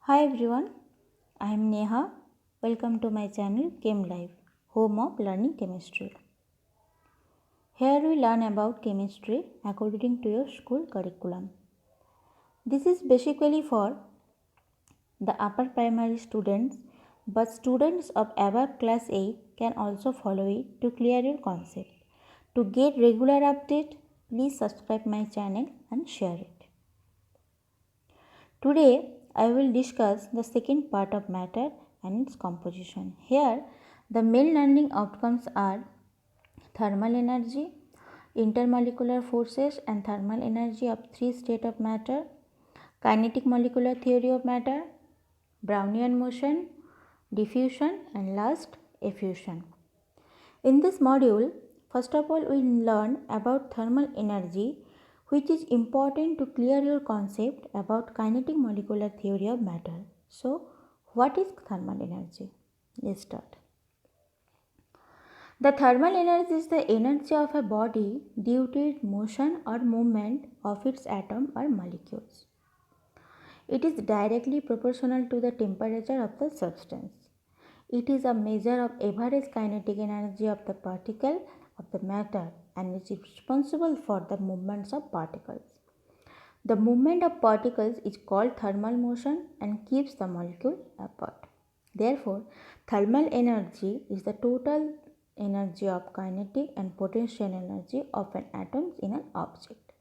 Hi everyone, I am Neha. Welcome to my channel Chem Life, home of learning chemistry. Here we learn about chemistry according to your school curriculum. This is basically for the upper primary students, but students of above class 8 can also follow it to clear your concept. To get regular update, please subscribe my channel and share it. Today, I will discuss the second part of matter and its composition. Here, the main learning outcomes are thermal energy, intermolecular forces and thermal energy of three states of matter, kinetic molecular theory of matter, Brownian motion, diffusion and last effusion. In this module, first of all we learn about thermal energy, which is important to clear your concept about kinetic molecular theory of matter. So, what is thermal energy? Let's start. The thermal energy is the energy of a body due to its motion or movement of its atom or molecules. It is directly proportional to the temperature of the substance. It is a measure of average kinetic energy of the particle of the matter and is responsible for the movements of particles. The movement of particles is called thermal motion and keeps the molecule apart. Therefore, thermal energy is the total energy of kinetic and potential energy of an atom in an object.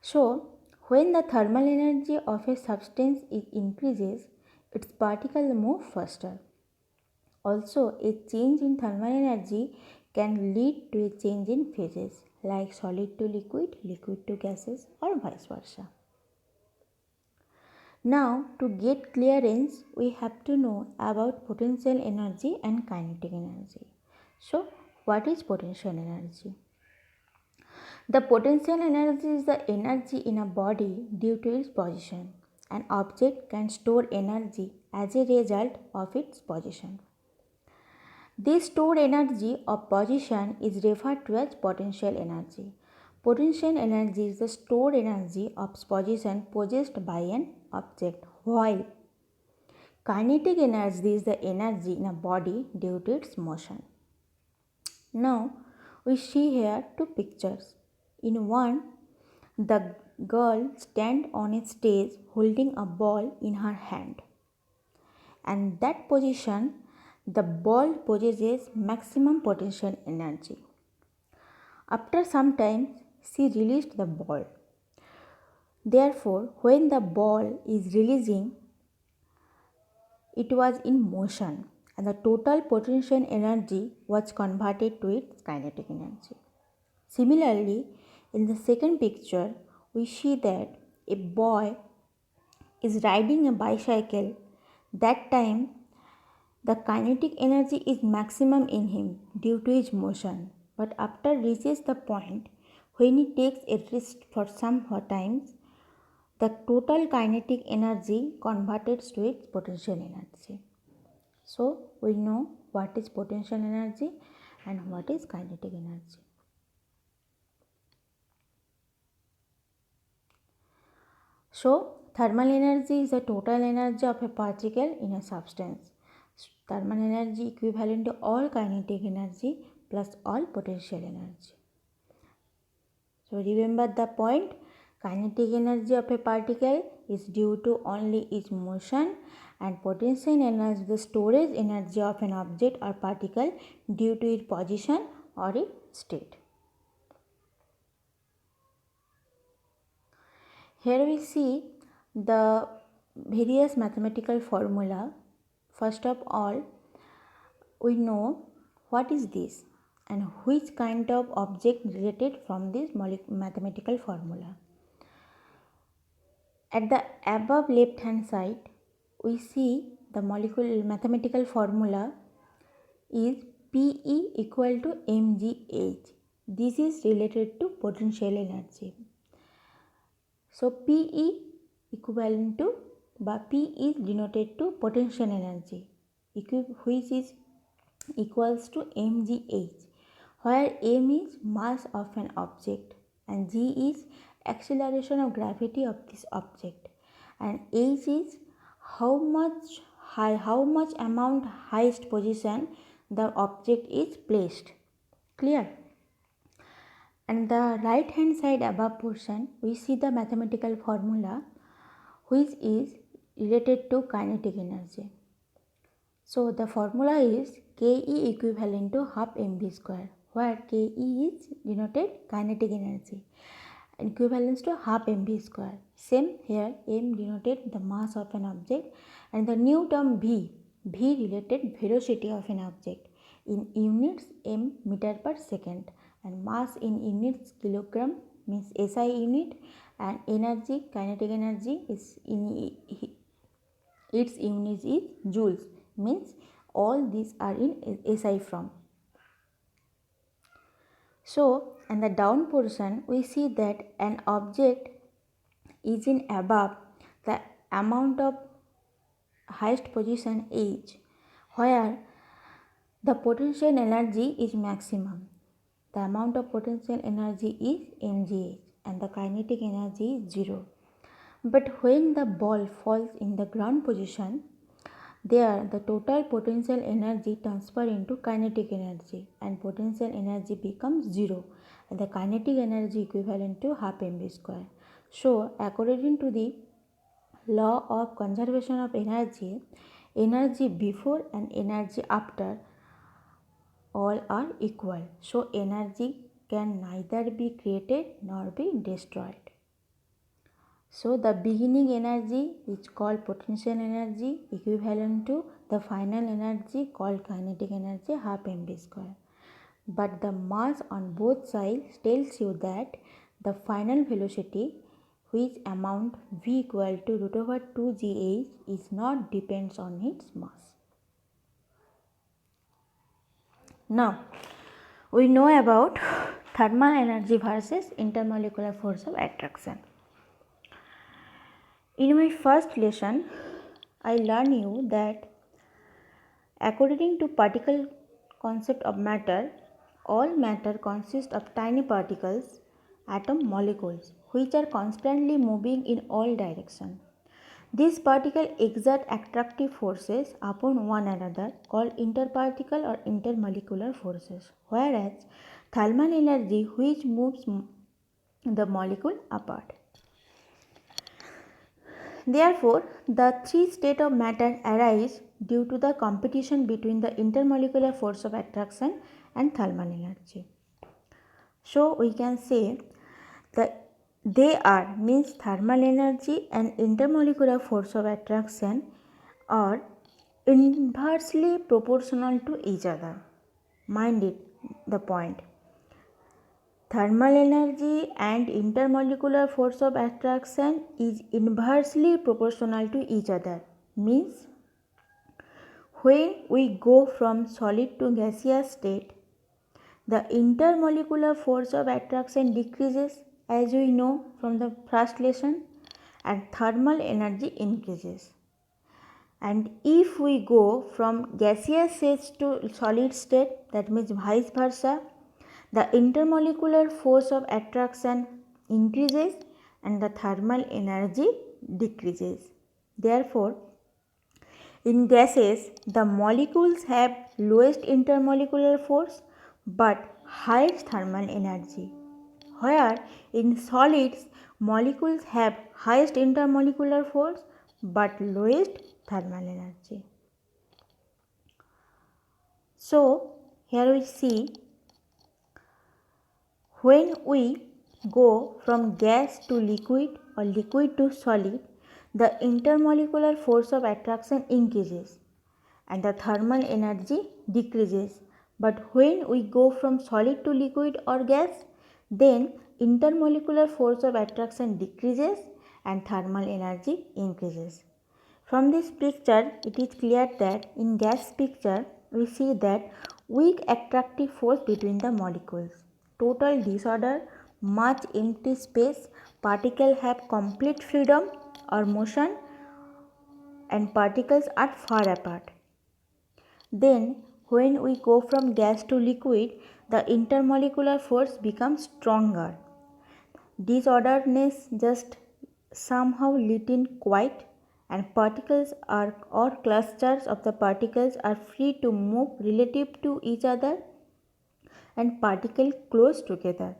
So, when the thermal energy of a substance increases, its particles move faster. Also, a change in thermal energy can lead to a change in phases like solid to liquid, liquid to gases or vice versa. Now, to get clearance, we have to know about potential energy and kinetic energy. So, what is potential energy? The potential energy is the energy in a body due to its position. An object can store energy as a result of its position. This stored energy of position is referred to as potential energy. Potential energy is the stored energy of position possessed by an object, while kinetic energy is the energy in a body due to its motion. Now, we see here two pictures. In one, the girl stands on a stage holding a ball in her hand. And that position, the ball possesses maximum potential energy. After some time, she released the ball. Therefore, when the ball is releasing, it was in motion and the total potential energy was converted to its kinetic energy. Similarly, in the second picture, we see that a boy is riding a bicycle. That time, the kinetic energy is maximum in him due to his motion, but after reaches the point when he takes a rest for some times, the total kinetic energy converted to its potential energy. So we know what is potential energy and what is kinetic energy. So thermal energy is the total energy of a particle in a substance. Thermal energy equivalent to all kinetic energy plus all potential energy. So remember the point, kinetic energy of a particle is due to only its motion and potential energy the storage energy of an object or particle due to its position or its state. Here we see the various mathematical formula. First of all, we know what is this and which kind of object related from this mathematical formula. At the above left hand side, we see the molecular mathematical formula is Pe equal to mgh. This is related to potential energy. So Pe equivalent to P is denoted to potential energy, which is equals to mgh, where m is mass of an object and g is acceleration of gravity of this object and h is how much amount highest position the object is placed. Clear? And the right hand side above portion, we see the mathematical formula which is related to kinetic energy. So the formula is Ke equivalent to half mv square, where Ke is denoted kinetic energy, equivalence to half mv square. Same here, m denoted the mass of an object, and the new term v related velocity of an object in units m meter per second, and mass in units kilogram means SI unit, and energy, kinetic energy is in its unit is joules, means all these are in SI form. So, in the down portion, we see that an object is in above the amount of highest position is, where the potential energy is maximum. The amount of potential energy is mgh and the kinetic energy is 0. But when the ball falls in the ground position, there the total potential energy transfer into kinetic energy and potential energy becomes 0 and the kinetic energy equivalent to half mv square. So according to the law of conservation of energy, energy before and energy after all are equal. So energy can neither be created nor be destroyed. So the beginning energy is called potential energy equivalent to the final energy called kinetic energy half mv square. But the mass on both sides tells you that the final velocity, which amount v equal to root over 2 gh, is not depends on its mass. Now we know about thermal energy versus intermolecular force of attraction. In my first lesson, I learned you that according to particle concept of matter, all matter consists of tiny particles, atom molecules, which are constantly moving in all directions. These particles exert attractive forces upon one another called interparticle or intermolecular forces, whereas thermal energy which moves the molecule apart. Therefore, the three states of matter arise due to the competition between the intermolecular force of attraction and thermal energy. So, we can say that they are means thermal energy and intermolecular force of attraction are inversely proportional to each other. Mind it, the point. Thermal energy and intermolecular force of attraction is inversely proportional to each other. Means when we go from solid to gaseous state, the intermolecular force of attraction decreases, as we know from the first lesson, and thermal energy increases. And if we go from gaseous state to solid state, that means vice versa, the intermolecular force of attraction increases and the thermal energy decreases. Therefore, in gases, the molecules have lowest intermolecular force but highest thermal energy, where in solids, molecules have highest intermolecular force but lowest thermal energy. So, here we see when we go from gas to liquid or liquid to solid, the intermolecular force of attraction increases and the thermal energy decreases. But when we go from solid to liquid or gas, then intermolecular force of attraction decreases and thermal energy increases. From this picture, it is clear that in gas picture, we see that weak attractive force between the molecules, total disorder, much empty space, particles have complete freedom or motion, and particles are far apart. Then when we go from gas to liquid, the intermolecular force becomes stronger. Disorderness just somehow little quiet and particles are or clusters of the particles are free to move relative to each other and particle close together.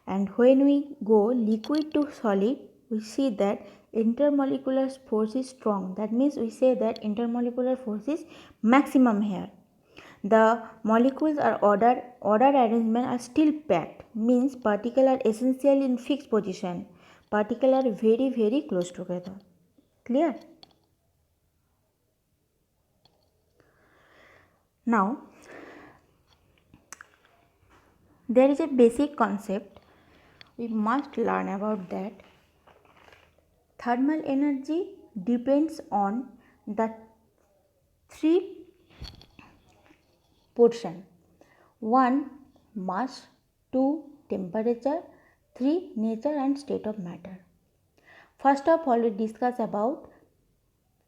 And when we go liquid to solid, we see that intermolecular force is strong. That means we say that intermolecular force is maximum here. The molecules are order arrangement are still packed, means particles are essentially in fixed position. Particles are very close together. Clear? Now, there is a basic concept we must learn about that. Thermal energy depends on the three portion: 1 mass, 2 temperature, 3 nature and state of matter. First of all, we discuss about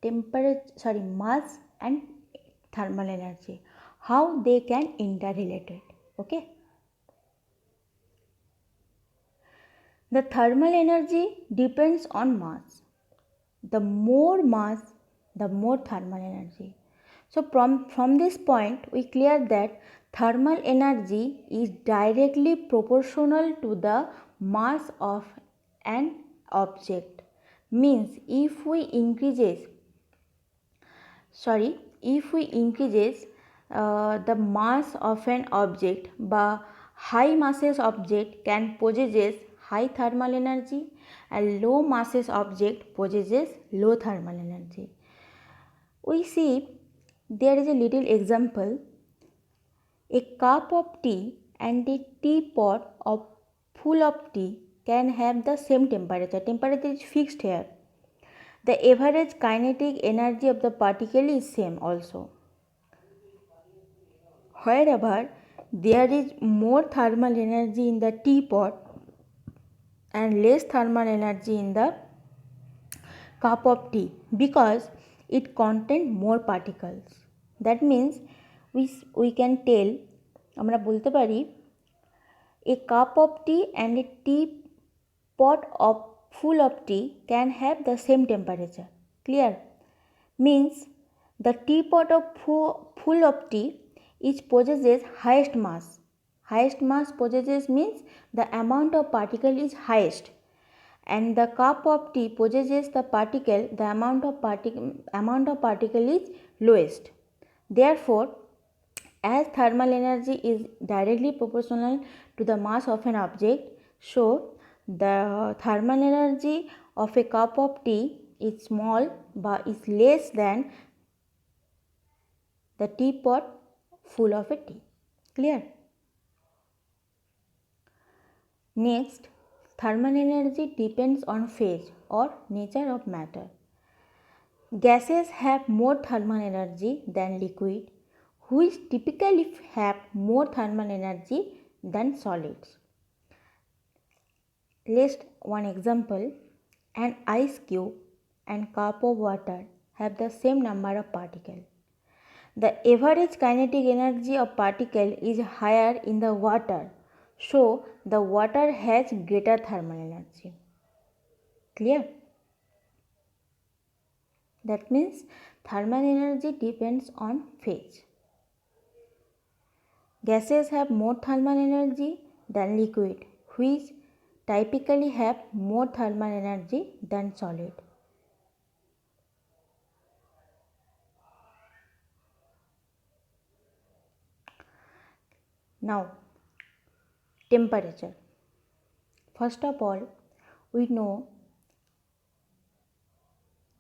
mass and thermal energy, how they can interrelated. Okay. The thermal energy depends on mass. The more mass, the more thermal energy. So from this point, we clear that thermal energy is directly proportional to the mass of an object. Means if we increases the mass of an object, by high masses object can possesses high thermal energy and low masses object possesses low thermal energy. We see there is a little example. A cup of tea and a teapot of full of tea can have the same temperature. Temperature is fixed here. The average kinetic energy of the particle is same also. Wherever there is more thermal energy in the teapot and less thermal energy in the cup of tea, because it contains more particles. That means we can tell, আমরা বলতে পারি, a cup of tea and a teapot of full of tea can have the same temperature. Clear? Means the teapot of full of tea is possesses highest mass. Highest mass possesses means the amount of particle is highest, and the cup of tea possesses the amount of particle is lowest. Therefore, as thermal energy is directly proportional to the mass of an object, so the thermal energy of a cup of tea is small but is less than the teapot full of a tea. Clear? Next, thermal energy depends on phase or nature of matter. Gases have more thermal energy than liquid, which typically have more thermal energy than solids. Let's one example. An ice cube and cup of water have the same number of particles. The average kinetic energy of particle is higher in the water, so the water has greater thermal energy. Clear? That means thermal energy depends on phase. Gases have more thermal energy than liquid, which typically have more thermal energy than solid. Now, temperature. First of all, we know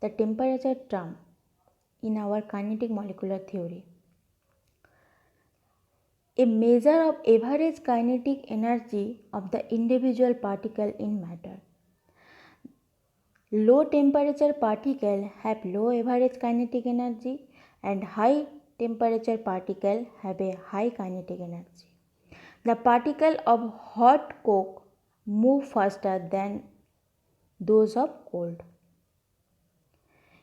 the temperature term in our kinetic molecular theory. A measure of average kinetic energy of the individual particle in matter. Low temperature particle have low average kinetic energy and high temperature particle have a high kinetic energy. The particle of hot coke move faster than those of cold.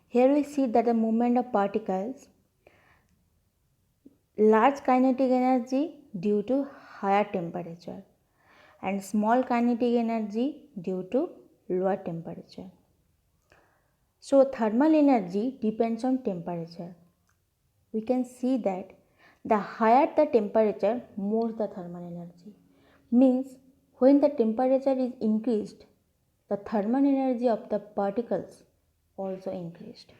Here we see that the movement of particles, large kinetic energy due to higher temperature and small kinetic energy due to lower temperature. So thermal energy depends on temperature. We can see that the higher the temperature, more the thermal energy. Means when the temperature is increased, the thermal energy of the particles also increased.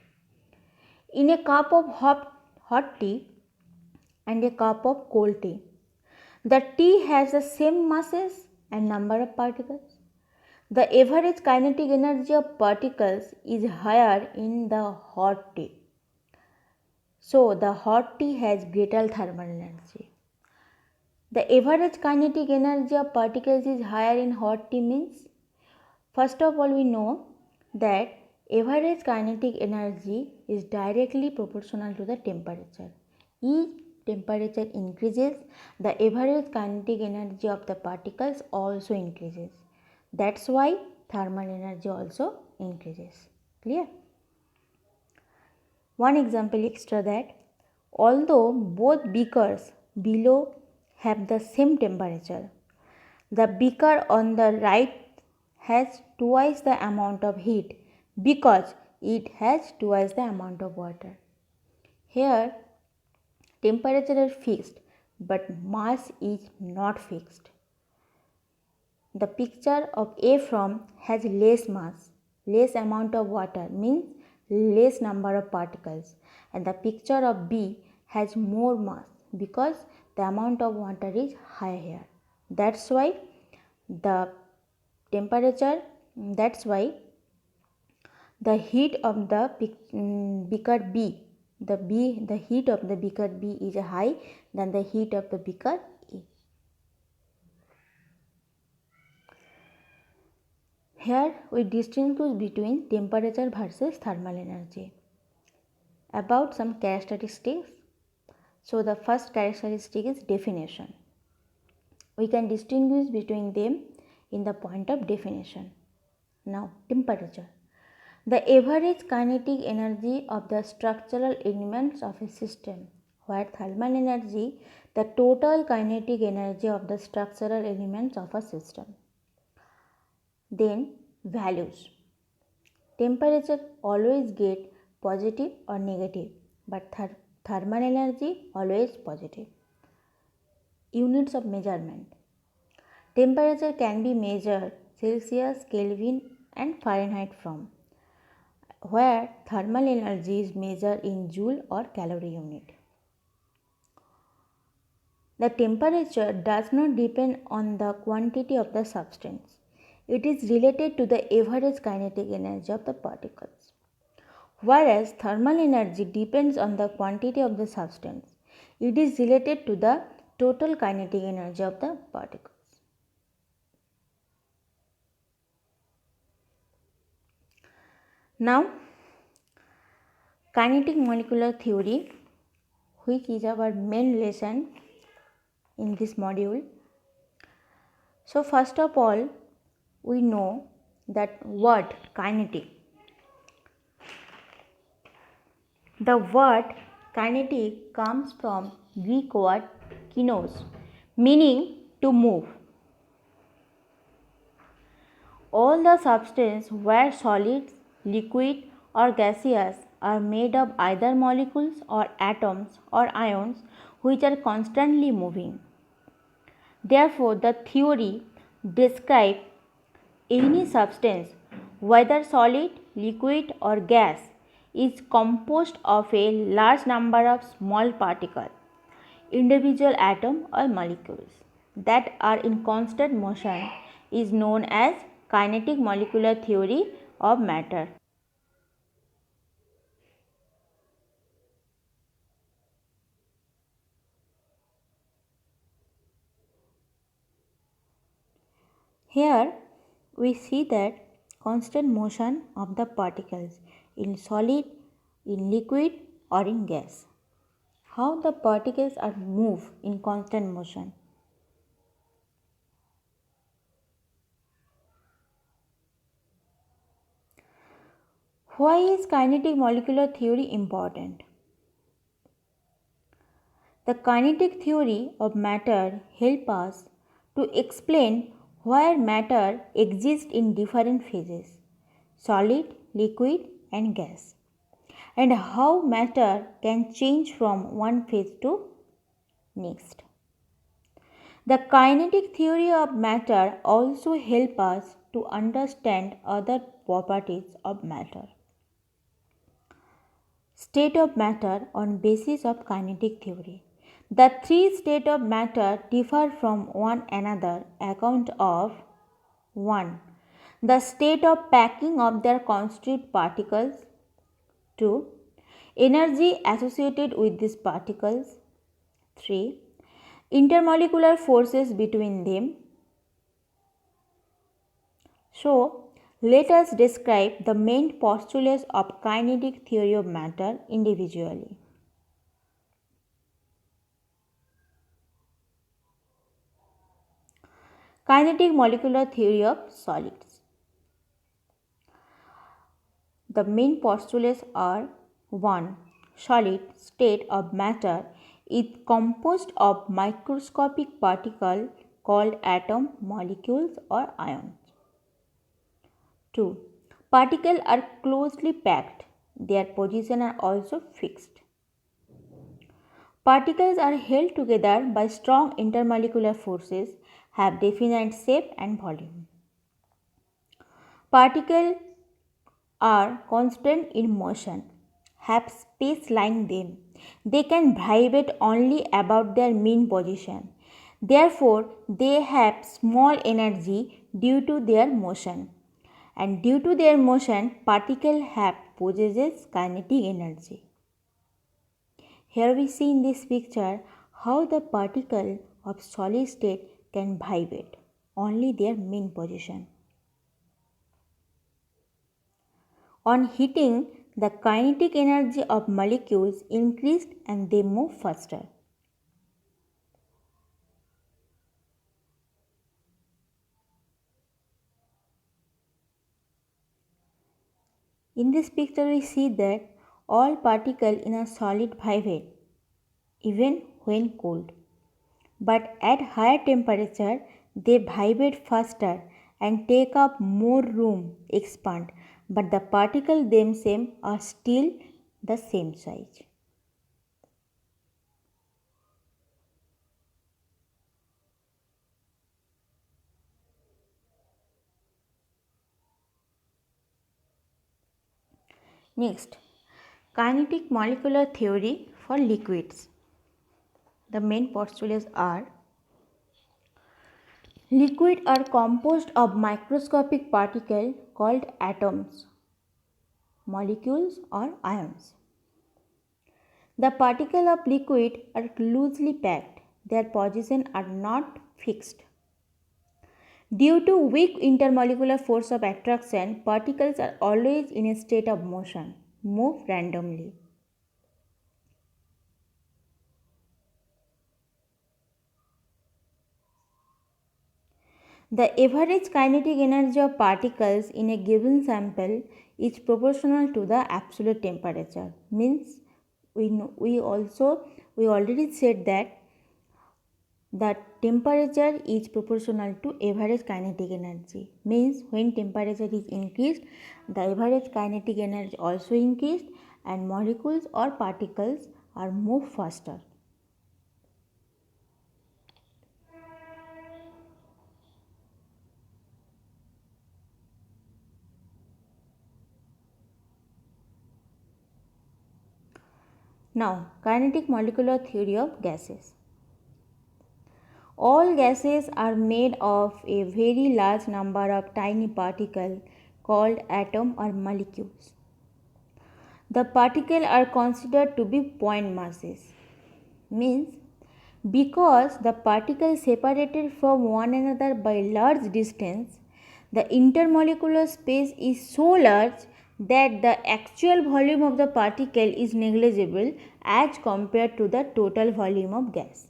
In a cup of hot tea and a cup of cold tea, the tea has the same masses and number of particles. The average kinetic energy of particles is higher in the hot tea. So the hot tea has greater thermal energy. The average kinetic energy of particles is higher in hot tea means, first of all, we know that average kinetic energy is directly proportional to the temperature. Each temperature increases, the average kinetic energy of the particles also increases. That's why thermal energy also increases. Clear? One example extra, that although both beakers below have the same temperature, the beaker on the right has twice the amount of heat because it has twice the amount of water. Here temperature is fixed but mass is not fixed. The picture of A from has less mass, less amount of water means less number of particles, and the picture of B has more mass because the amount of water is higher here. That's why the temperature, that's why the heat of the beaker B, the heat of the beaker B is high than the heat of the beaker A. Here we distinguish between temperature versus thermal energy. About some characteristics. So the first characteristic is definition. We can distinguish between them in the point of definition. Now temperature. The average kinetic energy of the structural elements of a system, where thermal energy, the total kinetic energy of the structural elements of a system. Then values. Temperature always get positive or negative, but thermal energy always positive. Units of measurement. Temperature can be measured Celsius, Kelvin and Fahrenheit from, where thermal energy is measured in joule or calorie unit. The temperature does not depend on the quantity of the substance. It is related to the average kinetic energy of the particles. Whereas thermal energy depends on the quantity of the substance. It is related to the total kinetic energy of the particles. Now, kinetic molecular theory, which is our main lesson in this module. So first of all, we know that word kinetic. The word kinetic comes from Greek word kinos, meaning to move. All the substances, where solids, liquid or gaseous, are made of either molecules or atoms or ions which are constantly moving. Therefore, the theory describes any substance, whether solid, liquid or gas, is composed of a large number of small particles, individual atoms or molecules that are in constant motion, is known as kinetic molecular theory of matter. Here we see that constant motion of the particles in solid, in liquid or in gas. How the particles are moved in constant motion? Why is kinetic molecular theory important? The kinetic theory of matter helps us to explain why matter exists in different phases: solid, liquid and gas, and how matter can change from one phase to next. The kinetic theory of matter also help us to understand other properties of matter. State of matter on basis of kinetic theory. The three states of matter differ from one another account of 1. The state of packing of their constituent particles. 2. Energy associated with these particles. 3. Intermolecular forces between them. So, let us describe the main postulates of kinetic theory of matter individually. Kinetic molecular theory of solids. The main postulates are 1. Solid state of matter is composed of microscopic particles called atom, molecules or ions. 2. Particles are closely packed. Their positions are also fixed. Particles are held together by strong intermolecular forces, have definite shape and volume. Particles are constant in motion, have space lying them. They can vibrate only about their mean position. Therefore, they have small energy due to their motion. And due to their motion, particles have possesses kinetic energy. Here we see in this picture how the particle of solid state can vibrate only their mean position. On heating, the kinetic energy of molecules increased and they move faster. In this picture we see that all particles in a solid vibrate even when cooled. But at higher temperature they vibrate faster and take up more room, expand, but the particles themselves are still the same size. Next, kinetic molecular theory for liquids. The main postulates are: liquids are composed of microscopic particles called atoms, molecules or ions. The particles of liquid are loosely packed. Their positions are not fixed. Due to weak intermolecular force of attraction, particles are always in a state of motion, move randomly. The average kinetic energy of particles in a given sample is proportional to the absolute temperature. Means we already said that the temperature is proportional to average kinetic energy. Means when temperature is increased, the average kinetic energy also increased and molecules or particles are move faster. Now, kinetic molecular theory of gases. All gases are made of a very large number of tiny particles called atoms or molecules. The particles are considered to be point masses. Means because the particles separated from one another by large distance, the intermolecular space is so large that the actual volume of the particle is negligible as compared to the total volume of gas.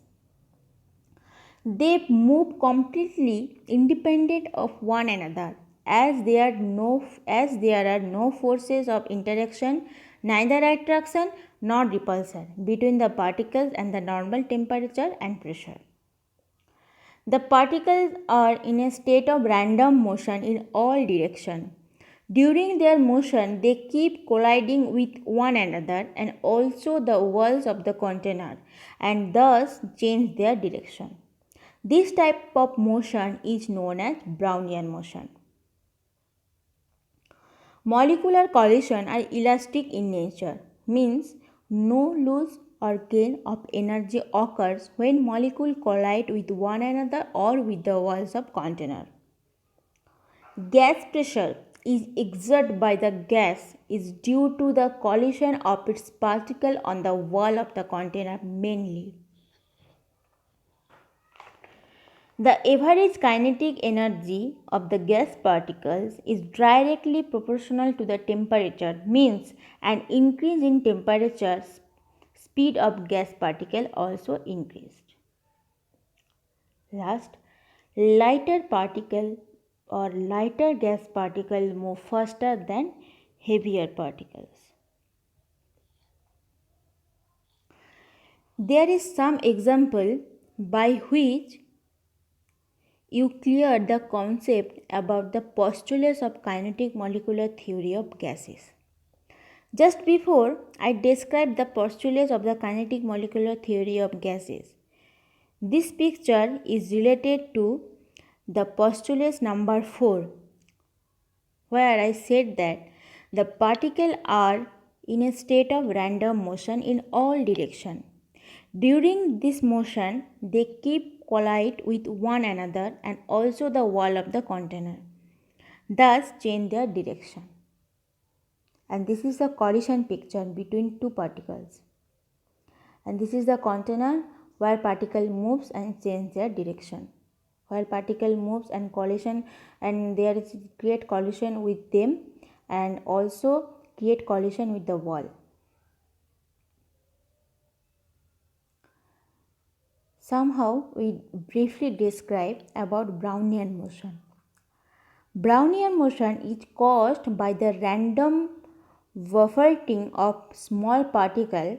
They move completely independent of one another as there are no forces of interaction, neither attraction nor repulsion between the particles and the normal temperature and pressure. The particles are in a state of random motion in all directions. During their motion, they keep colliding with one another and also the walls of the container and thus change their direction. This type of motion is known as Brownian motion. Molecular collision are elastic in nature, means no loss or gain of energy occurs when molecules collide with one another or with the walls of container. Gas pressure is exerted by the gas is due to the collision of its particle on the wall of the container mainly. The average kinetic energy of the gas particles is directly proportional to the temperature, means an increase in temperature speed of gas particle also increased. Last, lighter particle or lighter gas particles move faster than heavier particles. There is some example by which you clear the concept about the postulates of kinetic molecular theory of gases. Just before I described the postulates of the kinetic molecular theory of gases, this picture is related to the postulates number 4, where I said that the particles are in a state of random motion in all directions. During this motion, they keep collide with one another and also the wall of the container, thus change their direction. And this is the collision picture between two particles. And this is the container where particle moves and change their direction. While particle moves and collision and there is create collision with them and also create collision with the wall. Somehow we briefly describe about Brownian motion. Brownian motion is caused by the random buffeting of small particles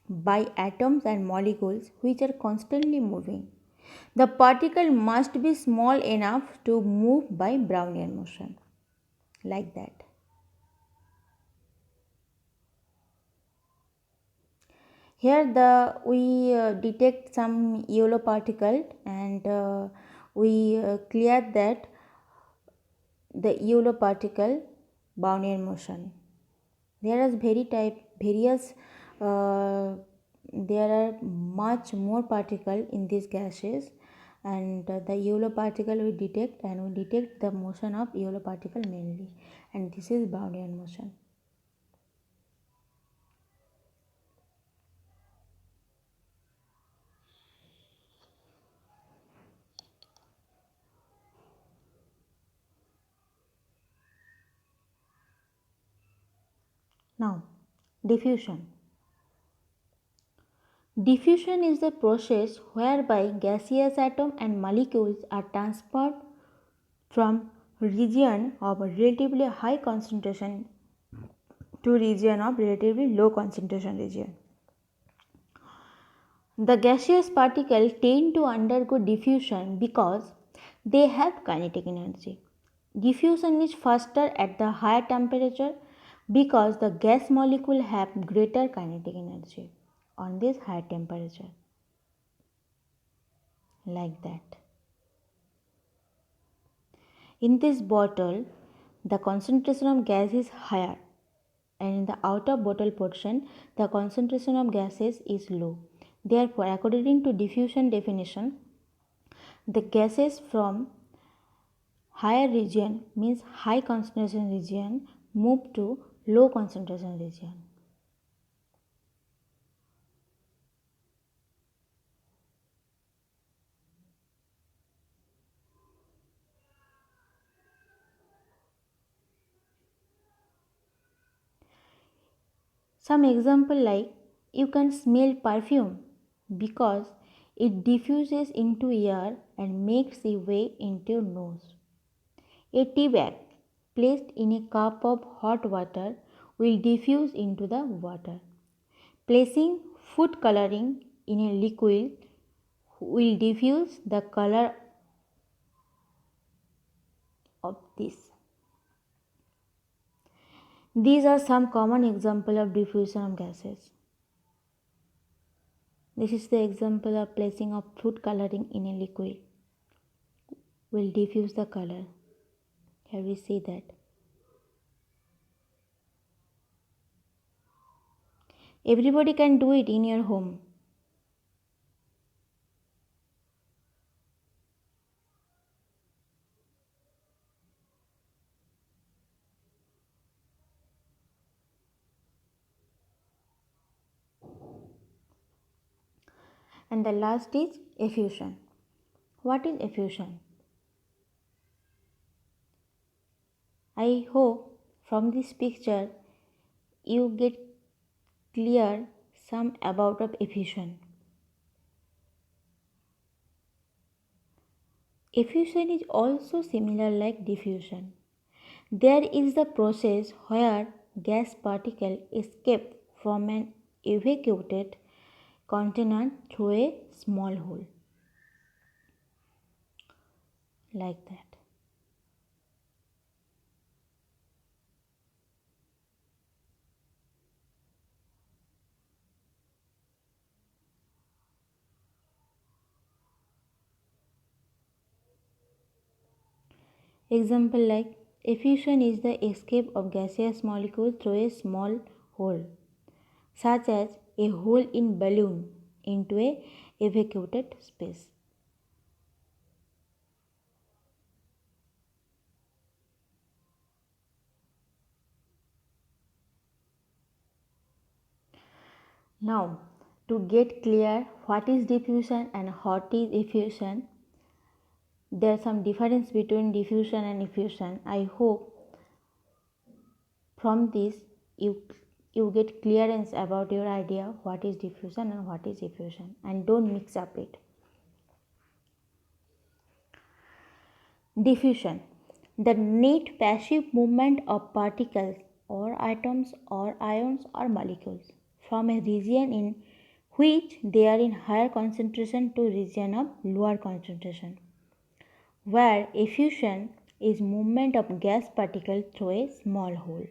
by atoms and molecules which are constantly moving. The particle must be small enough to move by Brownian motion, like that. Here we detect some yellow particle and we clear that the yellow particle Brownian motion. There are various there are much more particle in these gases and the yellow particle we detect and we detect the motion of yellow particle mainly, and this is Brownian motion. Now, diffusion. Diffusion is the process whereby gaseous atoms and molecules are transferred from region of relatively high concentration to region of relatively low concentration region. The gaseous particles tend to undergo diffusion because they have kinetic energy. Diffusion is faster at the higher temperature because the gas molecule have greater kinetic energy on this higher temperature, like that. In this bottle, the concentration of gas is higher and in the outer bottle portion, the concentration of gases is low. Therefore, according to diffusion definition, the gases from higher region means high concentration region move to low concentration region. Some example like you can smell perfume because it diffuses into air and makes its way into your nose. A tea bag placed in a cup of hot water will diffuse into the water. Placing food coloring in a liquid will diffuse the color of this. These are some common examples of diffusion of gases. This is the example of placing of food coloring in a liquid. Will diffuse the color. Here we see that. Everybody can do it in your home. And the last is effusion. What is effusion? I hope from this picture you get clear some about of effusion. Effusion is also similar like diffusion. There is the process where gas particle escape from an evacuated container through a small hole, like that. Example like effusion is the escape of gaseous molecule through a small hole, such as a hole in balloon into a evacuated space. Now, to get clear what is diffusion and what is effusion, there are some difference between diffusion and effusion. I hope from this you get clearance about your idea what is diffusion and what is effusion, and don't mix up it. Diffusion, the net passive movement of particles or atoms or ions or molecules from a region in which they are in higher concentration to region of lower concentration, where effusion is movement of gas particle through a small hole.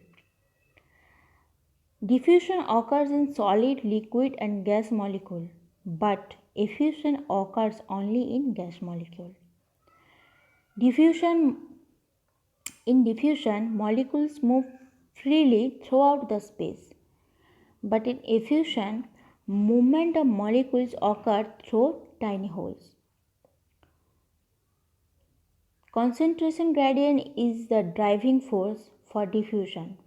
Diffusion occurs in solid, liquid and gas molecule, but effusion occurs only in gas molecule. In diffusion, molecules move freely throughout the space, but in effusion, movement of molecules occur through tiny holes. Concentration gradient is the driving force for diffusion,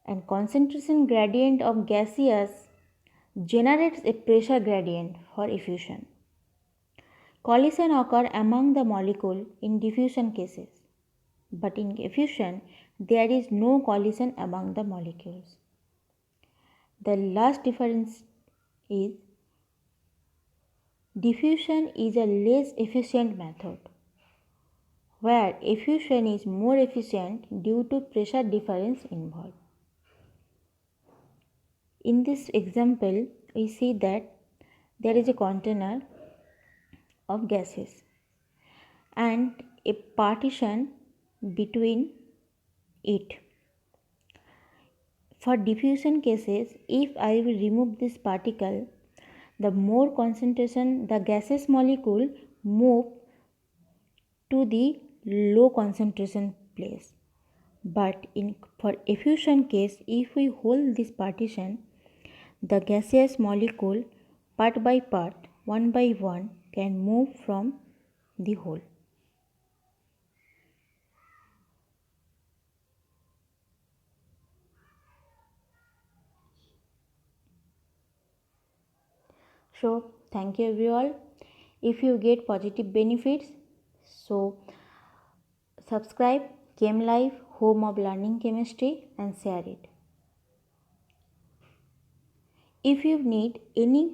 and concentration gradient of gaseous generates a pressure gradient for effusion. Collision occurs among the molecule in diffusion cases, but in effusion there is no collision among the molecules. The last difference is diffusion is a less efficient method, where effusion is more efficient due to pressure difference involved. In this example, we see that there is a container of gases and a partition between it. For diffusion cases, if I will remove this particle, the more concentration the gaseous molecule move to the low concentration place. But for effusion case, if we hold this partition, the gaseous molecule part by part, one by one, can move from the hole. So thank you everyone. If you get positive benefits, so subscribe Chem Life, home of learning chemistry, and share it. If you need any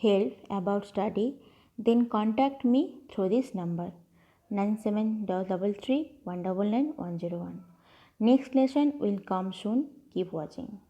help about study, then contact me through this number 9733 199 101. Next lesson will come soon. Keep watching.